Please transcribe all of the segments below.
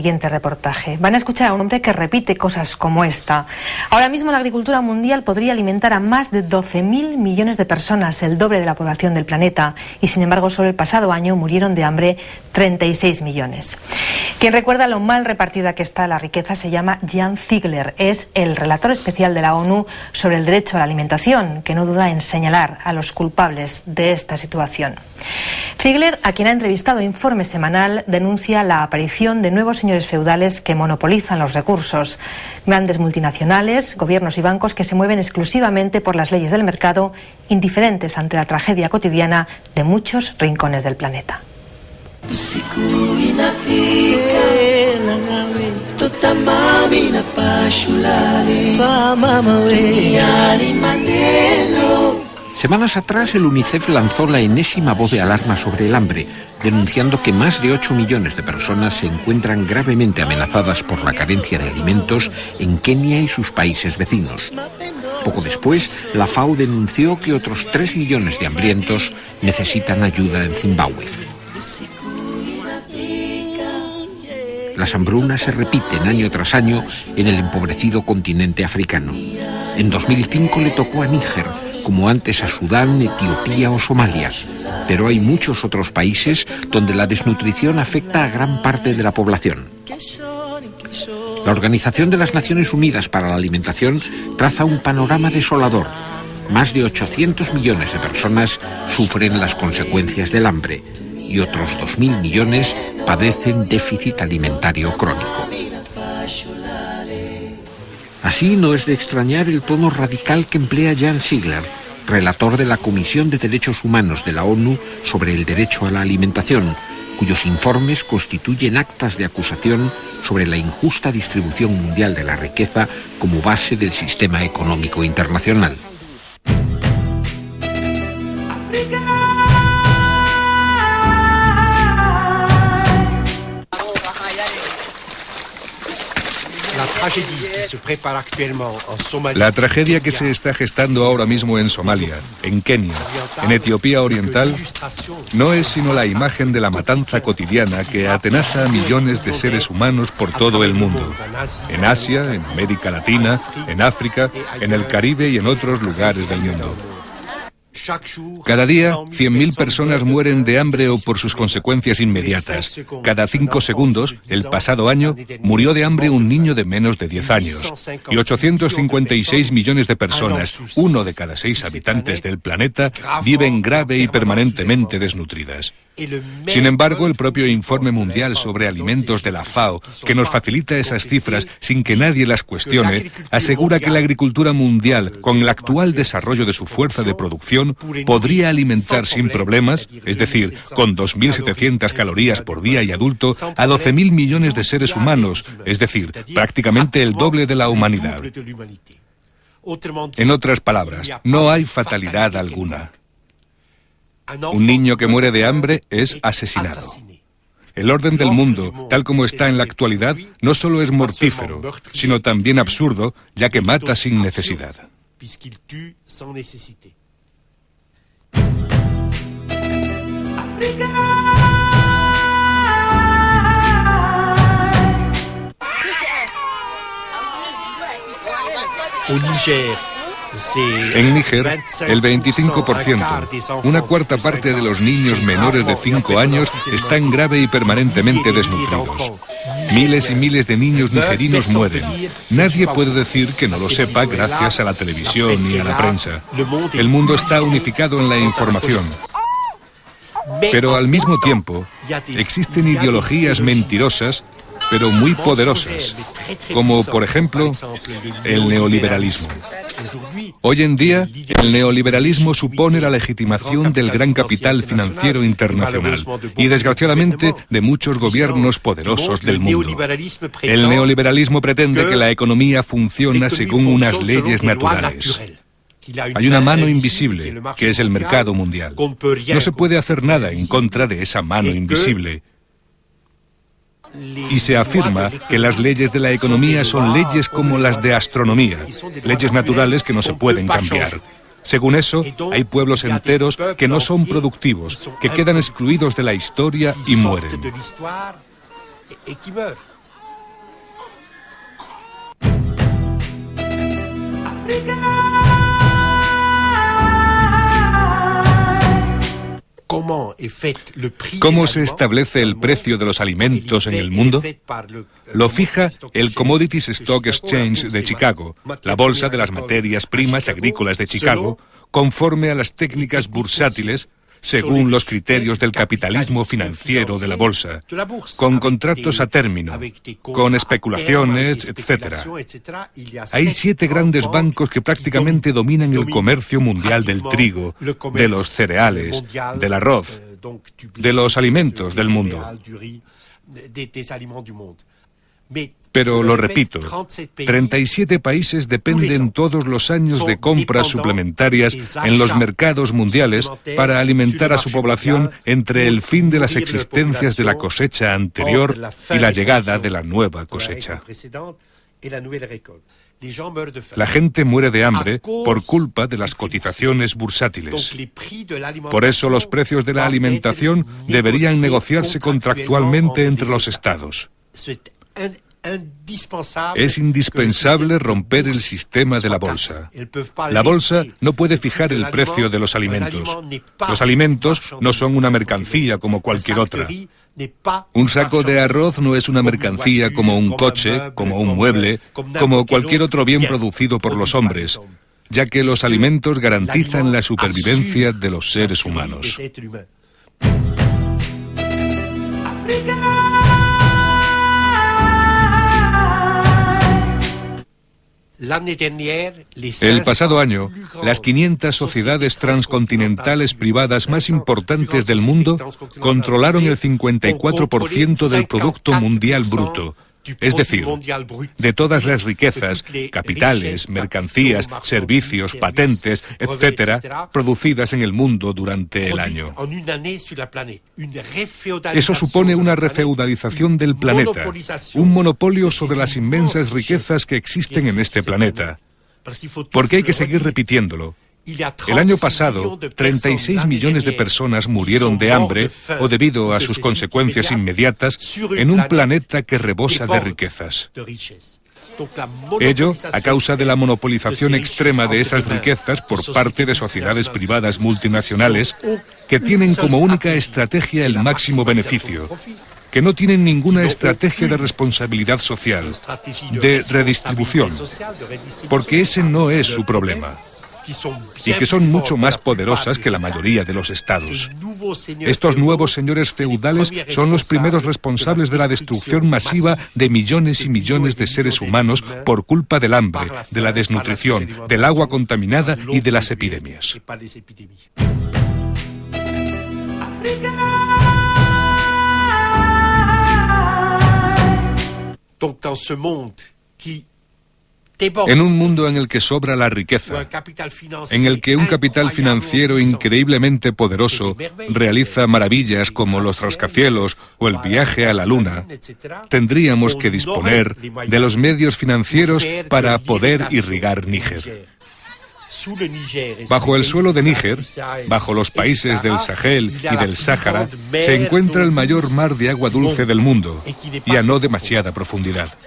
siguiente reportaje. Van a escuchar a un hombre que repite cosas como esta. Ahora mismo la agricultura mundial podría alimentar a más de 12.000 millones de personas, el doble de la población del planeta, y sin embargo solo el pasado año murieron de hambre 36 millones. Quien recuerda lo mal repartida que está la riqueza se llama Jan Ziegler. Es el relator especial de la ONU sobre el derecho a la alimentación, que no duda en señalar a los culpables de esta situación. Ziegler, a quien ha entrevistado Informe Semanal, denuncia la aparición de nuevos señores feudales que monopolizan los recursos. Grandes multinacionales, gobiernos y bancos que se mueven exclusivamente por las leyes del mercado, indiferentes ante la tragedia cotidiana de muchos rincones del planeta. Semanas atrás el UNICEF lanzó la enésima voz de alarma sobre el hambre, denunciando que más de 8 millones de personas se encuentran gravemente amenazadas por la carencia de alimentos en Kenia y sus países vecinos. Poco después, la FAO denunció que otros 3 millones de hambrientos necesitan ayuda en Zimbabue. Las hambrunas se repiten año tras año en el empobrecido continente africano. En 2005 le tocó a Níger, como antes a Sudán, Etiopía o Somalia. Pero hay muchos otros países donde la desnutrición afecta a gran parte de la población. La Organización de las Naciones Unidas para la Alimentación traza un panorama desolador. Más de 800 millones de personas sufren las consecuencias del hambre y otros 2.000 millones padecen déficit alimentario crónico. Así no es de extrañar el tono radical que emplea Jan Ziegler, relator de la Comisión de Derechos Humanos de la ONU sobre el derecho a la alimentación, cuyos informes constituyen actas de acusación sobre la injusta distribución mundial de la riqueza como base del sistema económico internacional. La tragedia que se está gestando ahora mismo en Somalia, en Kenia, en Etiopía Oriental, no es sino la imagen de la matanza cotidiana que atenaza a millones de seres humanos por todo el mundo, en Asia, en América Latina, en África, en el Caribe y en otros lugares del mundo. Cada día, 100.000 personas mueren de hambre o por sus consecuencias inmediatas. Cada 5 segundos, el pasado año, murió de hambre un niño de menos de 10 años. Y 856 millones de personas, 1 de cada 6 habitantes del planeta, viven grave y permanentemente desnutridas. Sin embargo, el propio Informe Mundial sobre Alimentos de la FAO, que nos facilita esas cifras sin que nadie las cuestione, asegura que la agricultura mundial, con el actual desarrollo de su fuerza de producción, podría alimentar sin problemas, es decir, con 2.700 calorías por día y adulto, a 12.000 millones de seres humanos, es decir, prácticamente el doble de la humanidad. En otras palabras, no hay fatalidad alguna. Un niño que muere de hambre es asesinado. El orden del mundo, tal como está en la actualidad, no solo es mortífero, sino también absurdo, ya que mata sin necesidad. En Níger, el 25%, una cuarta parte de los niños menores de 5 años están grave y permanentemente desnutridos. Miles y miles de niños nigerinos mueren. Nadie puede decir que no lo sepa gracias a la televisión y a la prensa. El mundo está unificado en la información. Pero al mismo tiempo, existen ideologías mentirosas, pero muy poderosas, como por ejemplo el neoliberalismo. Hoy en día, el neoliberalismo supone la legitimación del gran capital financiero internacional y, desgraciadamente, de muchos gobiernos poderosos del mundo. El neoliberalismo pretende que la economía funciona según unas leyes naturales. Hay una mano invisible, que es el mercado mundial. No se puede hacer nada en contra de esa mano invisible. Y se afirma que las leyes de la economía son leyes como las de astronomía, leyes naturales que no se pueden cambiar. Según eso, hay pueblos enteros que no son productivos, que quedan excluidos de la historia y mueren. ¿Cómo se establece el precio de los alimentos en el mundo? Lo fija el Commodities Stock Exchange de Chicago, la bolsa de las materias primas agrícolas de Chicago, conforme a las técnicas bursátiles, según los criterios del capitalismo financiero de la bolsa, con contratos a término, con especulaciones, etc. Hay 7 grandes bancos que prácticamente dominan el comercio mundial del trigo, de los cereales, del arroz, de los alimentos del mundo. Pero lo repito, 37 países dependen todos los años de compras suplementarias en los mercados mundiales para alimentar a su población entre el fin de las existencias de la cosecha anterior y la llegada de la nueva cosecha. La gente muere de hambre por culpa de las cotizaciones bursátiles. Por eso los precios de la alimentación deberían negociarse contractualmente entre los estados. Es indispensable romper el sistema de la bolsa. La bolsa no puede fijar el precio de los alimentos. Los alimentos no son una mercancía como cualquier otra. Un saco de arroz no es una mercancía como un coche, como un mueble, como cualquier otro bien producido por los hombres, ya que los alimentos garantizan la supervivencia de los seres humanos. El pasado año, las 500 sociedades transcontinentales privadas más importantes del mundo controlaron el 54% del Producto Mundial Bruto. Es decir, de todas las riquezas, capitales, mercancías, servicios, patentes, etc., producidas en el mundo durante el año. Eso supone una refeudalización del planeta, un monopolio sobre las inmensas riquezas que existen en este planeta. Porque hay que seguir repitiéndolo. El año pasado, 36 millones de personas murieron de hambre o debido a sus consecuencias inmediatas en un planeta que rebosa de riquezas. Ello a causa de la monopolización extrema de esas riquezas por parte de sociedades privadas multinacionales que tienen como única estrategia el máximo beneficio, que no tienen ninguna estrategia de responsabilidad social, de redistribución, porque ese no es su problema. Y que son mucho más poderosas que la mayoría de los estados. Estos nuevos señores feudales son los primeros responsables de la destrucción masiva de millones y millones de seres humanos por culpa del hambre, de la desnutrición, del agua contaminada y de las epidemias. En un mundo en el que sobra la riqueza, en el que un capital financiero increíblemente poderoso realiza maravillas como los rascacielos o el viaje a la luna, tendríamos que disponer de los medios financieros para poder irrigar Níger. Bajo el suelo de Níger, bajo los países del Sahel y del Sáhara, se encuentra el mayor mar de agua dulce del mundo y a no demasiada profundidad.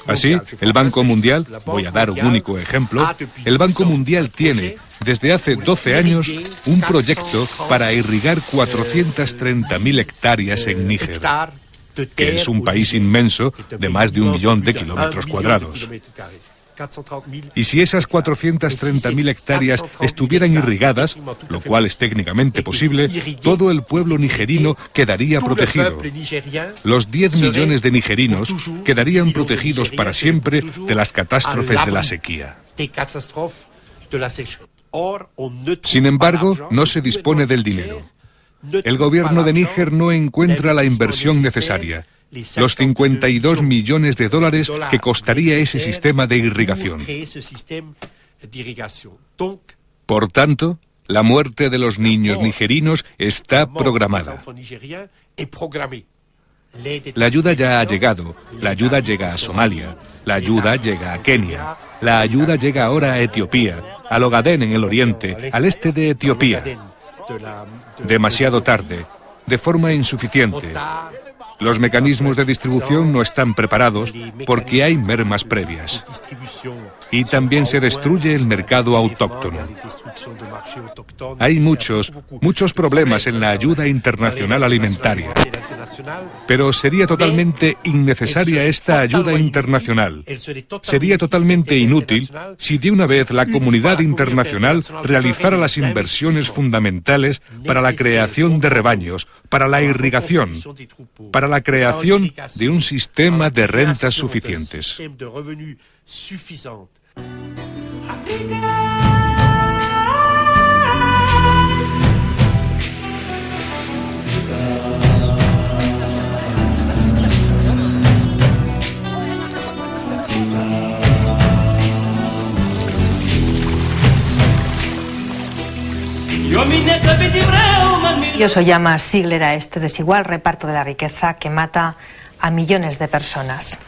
Así, el Banco Mundial, voy a dar un único ejemplo, el Banco Mundial tiene, desde hace 12 años, un proyecto para irrigar 430.000 hectáreas en Níger, que es un país inmenso de más de 1 millón de kilómetros cuadrados. Y si esas 430.000 hectáreas estuvieran irrigadas, lo cual es técnicamente posible, todo el pueblo nigerino quedaría protegido. Los 10 millones de nigerinos quedarían protegidos para siempre de las catástrofes de la sequía. Sin embargo, no se dispone del dinero. El gobierno de Níger no encuentra la inversión necesaria. Los 52 millones de dólares que costaría ese sistema de irrigación. Por tanto, la muerte de los niños nigerinos está programada. La ayuda ya ha llegado, la ayuda llega a Somalia, la ayuda llega a Kenia, la ayuda llega ahora a Etiopía, al Ogadén en el oriente, al este de Etiopía. Demasiado tarde, de forma insuficiente. Los mecanismos de distribución no están preparados porque hay mermas previas. Y también se destruye el mercado autóctono. Hay muchos problemas en la ayuda internacional alimentaria. Pero sería totalmente innecesaria esta ayuda internacional. Sería totalmente inútil si de una vez la comunidad internacional realizara las inversiones fundamentales para la creación de rebaños, para la irrigación, para la creación de un sistema de rentas suficientes. Y eso llama Sigler a este desigual reparto de la riqueza que mata a millones de personas.